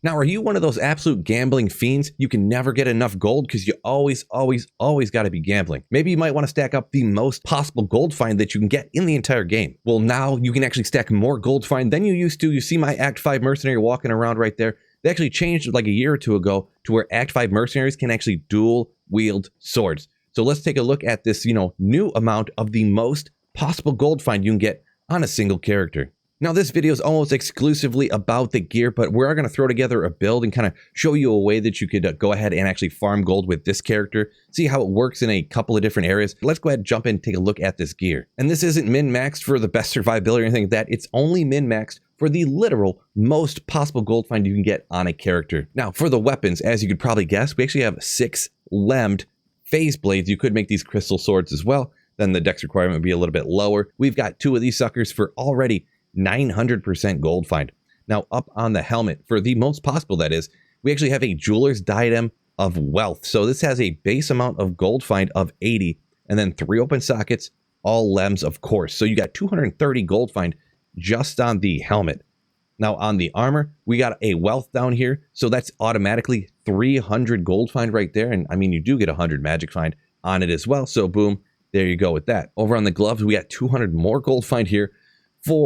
Now, are you one of those absolute gambling fiends? You can never get enough gold because you always got to be gambling. Maybe you might want to stack up the most possible gold find that you can get in the entire game. Well, now you can actually stack more gold find than you used to. You see my Act 5 mercenary walking around right there. They actually changed it like a year or two ago to where Act 5 mercenaries can actually dual wield swords. So let's take a look at this, new amount of the most possible gold find you can get on a single character. Now, this video is almost exclusively about the gear, but we're going to throw together a build and kind of show you a way that you could go ahead and actually farm gold with this character, see how it works in a couple of different areas. Let's go ahead and jump in and take a look at this gear. And this isn't min-maxed for the best survivability or anything like that. It's only min-maxed for the literal most possible gold find you can get on a character. Now, for the weapons, as you could probably guess, we actually have 6 lemmed phase blades. You could make these crystal swords as well. Then the dex requirement would be a little bit lower. We've got 2 of these suckers for already 900% gold find. Now, up on the helmet, for the most possible, that is, we actually have a jeweler's diadem of wealth. So this has a base amount of gold find of 80, and then 3 open sockets, all lems, of course. So you got 230 gold find just on the helmet. Now, on the armor, we got a wealth down here, so that's automatically 300 gold find right there. And I mean, you do get 100 magic find on it as well. So boom, there you go with that. Over on the gloves, we got 200 more gold find here.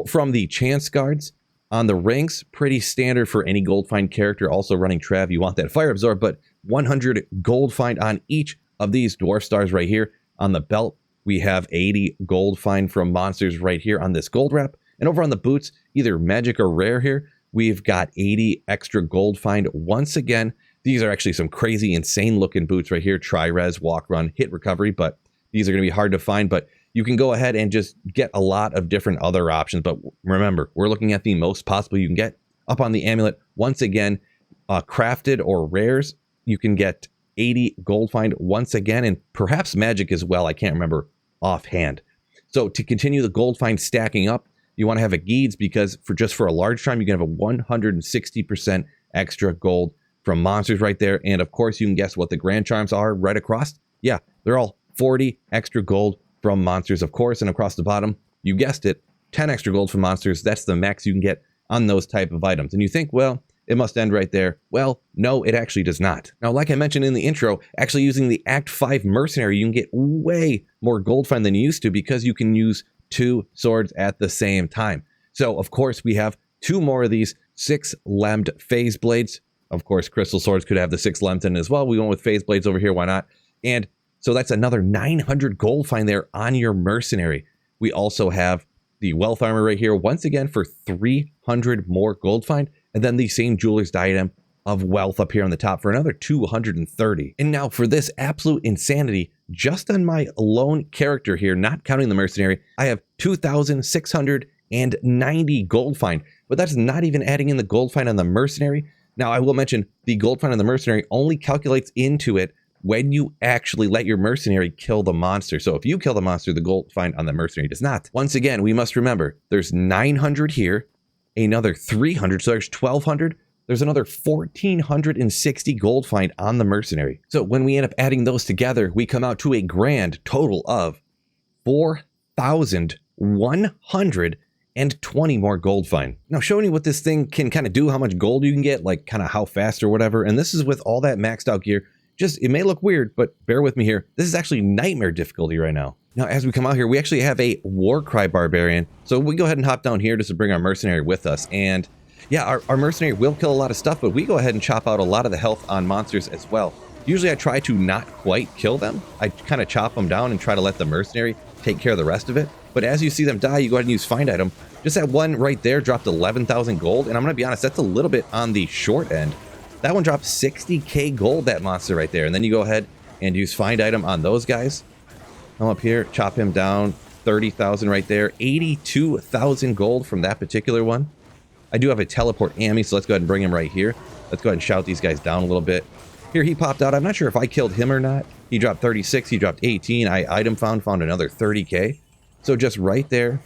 From the chance guards on the rings, pretty standard for any gold find character. Also running Trav, you want that fire absorb, but 100 gold find on each of these dwarf stars right here. On the belt, we have 80 gold find from monsters right here on this gold wrap. And over on the boots, either magic or rare here, we've got 80 extra gold find once again. These are actually some crazy, insane looking boots right here. Tri-res, walk, run, hit recovery, but these are going to be hard to find, but you can go ahead and just get a lot of different other options. But remember, we're looking at the most possible you can get. Up on the amulet, once again, crafted or rares, you can get 80 gold find once again, and perhaps magic as well. I can't remember offhand. So to continue the gold find stacking up, you want to have a Geeds because for a large charm, you can have a 160% extra gold from monsters right there. And of course, you can guess what the grand charms are right across. Yeah, they're all 40 extra gold from monsters, of course, and across the bottom, you guessed it, 10 extra gold from monsters. That's the max you can get on those type of items. And you think, well, it must end right there. Well, no, it actually does not. Now, like I mentioned in the intro, actually using the Act 5 mercenary, you can get way more gold find than you used to because you can use 2 swords at the same time. So, of course, we have 2 more of these 6 lemmed phase blades. Of course, crystal swords could have the 6 lemmed in as well. We went with phase blades over here. Why not? And so that's another 900 gold find there on your mercenary. We also have the wealth armor right here, once again for 300 more gold find, and then the same jeweler's diadem of wealth up here on the top for another 230. And now for this absolute insanity, just on my lone character here, not counting the mercenary, I have 2,690 gold find, but that's not even adding in the gold find on the mercenary. Now, I will mention the gold find on the mercenary only calculates into it when you actually let your mercenary kill the monster. So if you kill the monster, the gold find on the mercenary does not. Once again, we must remember there's 900 here, another 300, so there's 1,200. There's another 1,460 gold find on the mercenary. So when we end up adding those together, we come out to a grand total of 4,120 more gold find. Now, showing you what this thing can kind of do, how much gold you can get, like kind of how fast or whatever. And this is with all that maxed out gear. Just, it may look weird, but bear with me here. This is actually nightmare difficulty right now. Now, as we come out here, we actually have a Warcry Barbarian. So we go ahead and hop down here just to bring our mercenary with us. And yeah, our mercenary will kill a lot of stuff, but we go ahead and chop out a lot of the health on monsters as well. Usually I try to not quite kill them. I kind of chop them down and try to let the mercenary take care of the rest of it. But as you see them die, you go ahead and use find item. Just that one right there dropped 11,000 gold. And I'm going to be honest, that's a little bit on the short end. That one dropped 60k gold, that monster right there. And then you go ahead and use find item on those guys. Come up here, chop him down, 30,000 right there. 82,000 gold from that particular one. I do have a teleport Ami, so let's go ahead and bring him right here. Let's go ahead and shout these guys down a little bit. Here, he popped out. I'm not sure if I killed him or not. He dropped 36, he dropped 18. I item found another 30k. So just right there,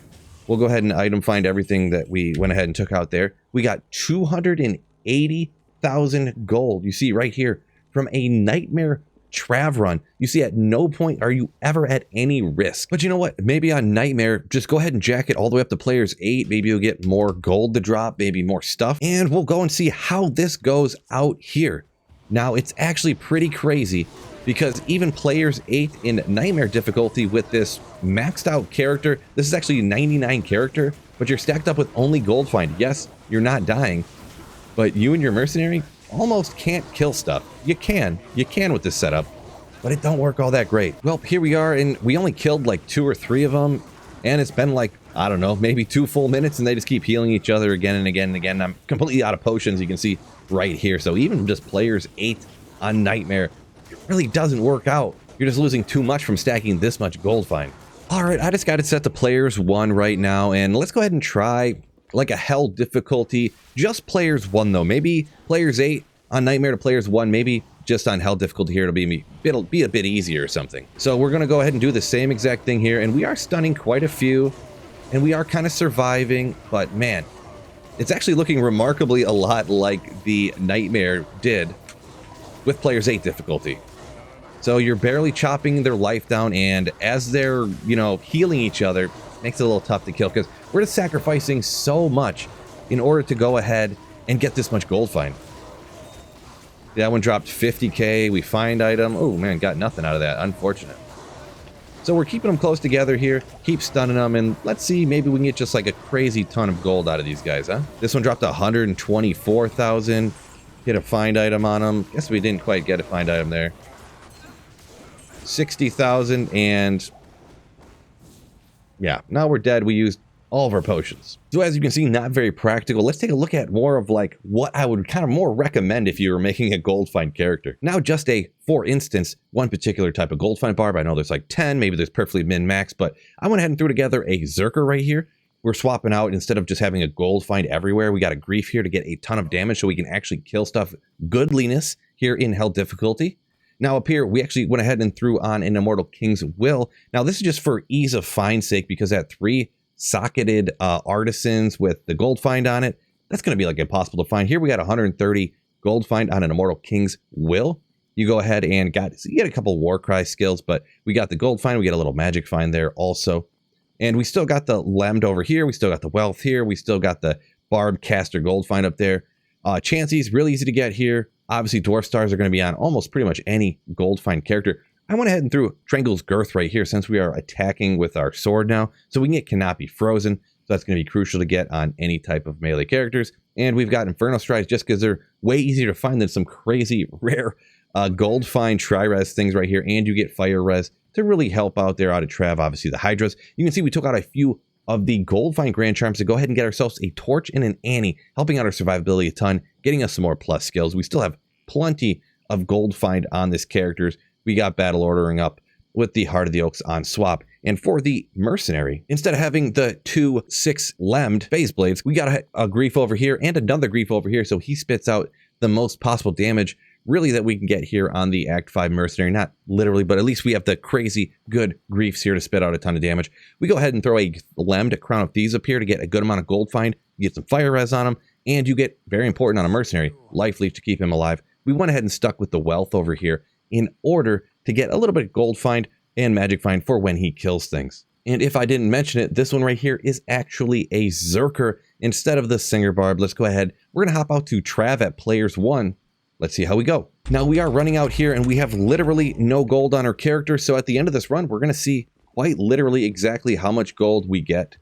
we'll go ahead and item find everything that we went ahead and took out there. We got 280,000 gold, you see right here, from a nightmare Trav run, you see at no point are you ever at any risk. But you know what? Maybe on Nightmare, just go ahead and jack it all the way up to players 8. Maybe you'll get more gold to drop, maybe more stuff. And we'll go and see how this goes out here. Now, it's actually pretty crazy because even players 8 in Nightmare difficulty with this maxed out character, this is actually 99 character, but you're stacked up with only gold find. Yes, you're not dying, but you and your mercenary almost can't kill stuff. You can with this setup, but it don't work all that great. Well, here we are, and we only killed like 2 or 3 of them, and it's been like, I don't know, maybe 2 full minutes, and they just keep healing each other again and again and again. I'm completely out of potions, you can see right here. So even just players 8 on Nightmare, it really doesn't work out. You're just losing too much from stacking this much gold find. All right, I just got it set to players 1 right now, and let's go ahead and try like a hell difficulty. Just players 1 though. Maybe players 8 on Nightmare to players 1. Maybe just on hell difficulty here it'll be a bit easier or something. So we're gonna go ahead and do the same exact thing here, and we are stunning quite a few, and we are kind of surviving. But man, it's actually looking remarkably a lot like the Nightmare did with players 8 difficulty. So you're barely chopping their life down, and as they're, you know, healing each other, makes it a little tough to kill because we're just sacrificing so much in order to go ahead and get this much gold find. That one dropped 50k. We find item. Oh man, got nothing out of that. Unfortunate. So we're keeping them close together here, keep stunning them, and let's see, maybe we can get just like a crazy ton of gold out of these guys, huh? This one dropped 124,000. Get a find item on them. Guess we didn't quite get a find item there. 60,000, and yeah, now we're dead. We used all of our potions. So as you can see, not very practical. Let's take a look at more of like what I would kind of more recommend if you were making a gold find character. Now just for instance, one particular type of gold find barb. I know there's like 10, maybe there's perfectly min max, but I went ahead and threw together a Zerker right here. We're swapping out, instead of just having a gold find everywhere, we got a grief here to get a ton of damage so we can actually kill stuff goodliness here in hell difficulty. Now up here, we actually went ahead and threw on an Immortal King's Will. Now this is just for ease of find sake, because that 3 socketed artisans with the gold find on it, that's going to be like impossible to find. Here we got 130 gold find on an Immortal King's Will. You go ahead and you get a couple Warcry skills, but we got the gold find, we get a little magic find there also. And we still got the Lemmed over here, we still got the Wealth here, we still got the Barb Caster gold find up there. Chancy's really easy to get here. Obviously, Dwarf Stars are going to be on almost pretty much any gold find character. I went ahead and threw Trangle's Girth right here since we are attacking with our sword now. So we can get Cannot Be Frozen. So that's going to be crucial to get on any type of melee characters. And we've got Inferno Strides just because they're way easier to find than some crazy rare gold find tri-res things right here. And you get Fire Res to really help out there out of Trav. Obviously, the Hydras. You can see we took out a few of the gold find Grand Charms to go ahead and get ourselves a Torch and an Annie, helping out our survivability a ton, getting us some more plus skills. We still have plenty of gold find on this characters. We got battle ordering up with the Heart of the Oaks on swap. And for the mercenary, instead of having the 2 6 lemmed phase blades, we got a grief over here and another grief over here. So he spits out the most possible damage really that we can get here on the Act 5 mercenary. Not literally, but at least we have the crazy good griefs here to spit out a ton of damage. We go ahead and throw a lemmed Crown of Thieves up here to get a good amount of gold find. You get some fire res on him, and you get, very important on a mercenary, life leech to keep him alive. We went ahead and stuck with the Wealth over here in order to get a little bit of gold find and magic find for when he kills things. And if I didn't mention it, this one right here is actually a Zerker instead of the Singer Barb. Let's go ahead. We're going to hop out to Trav at players 1. Let's see how we go. Now we are running out here and we have literally no gold on our character. So at the end of this run, we're going to see quite literally exactly how much gold we get.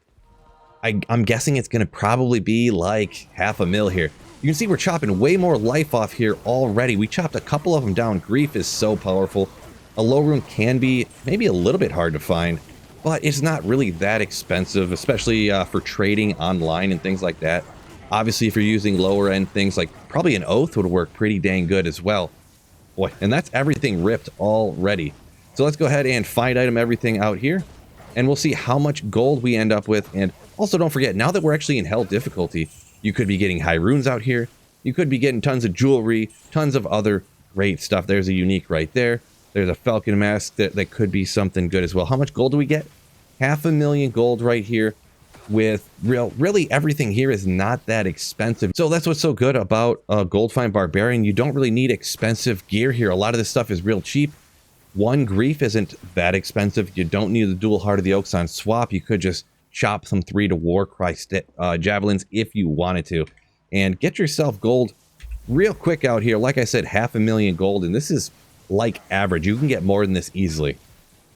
I'm guessing it's going to probably be like 500,000 here. You can see we're chopping way more life off here already. We chopped a couple of them down. Grief is so powerful. A low rune can be maybe a little bit hard to find, but it's not really that expensive, especially for trading online and things like that. Obviously, if you're using lower end things, like probably an Oath would work pretty dang good as well. Boy, and that's everything ripped already. So let's go ahead and find item everything out here, and we'll see how much gold we end up with. And also don't forget, now that we're actually in hell difficulty, you could be getting high runes out here. You could be getting tons of jewelry, tons of other great stuff. There's a unique right there. There's a Falcon Mask that could be something good as well. How much gold do we get? 500,000 gold right here. with really everything here is not that expensive. So that's what's so good about Gold Find Barbarian. You don't really need expensive gear here. A lot of this stuff is real cheap. One Grief isn't that expensive. You don't need the dual Heart of the Oaks on swap. You could just chop some 3 to Warcry javelins if you wanted to, and get yourself gold real quick out here. Like I said, 500,000 gold, and this is like average. You can get more than this easily.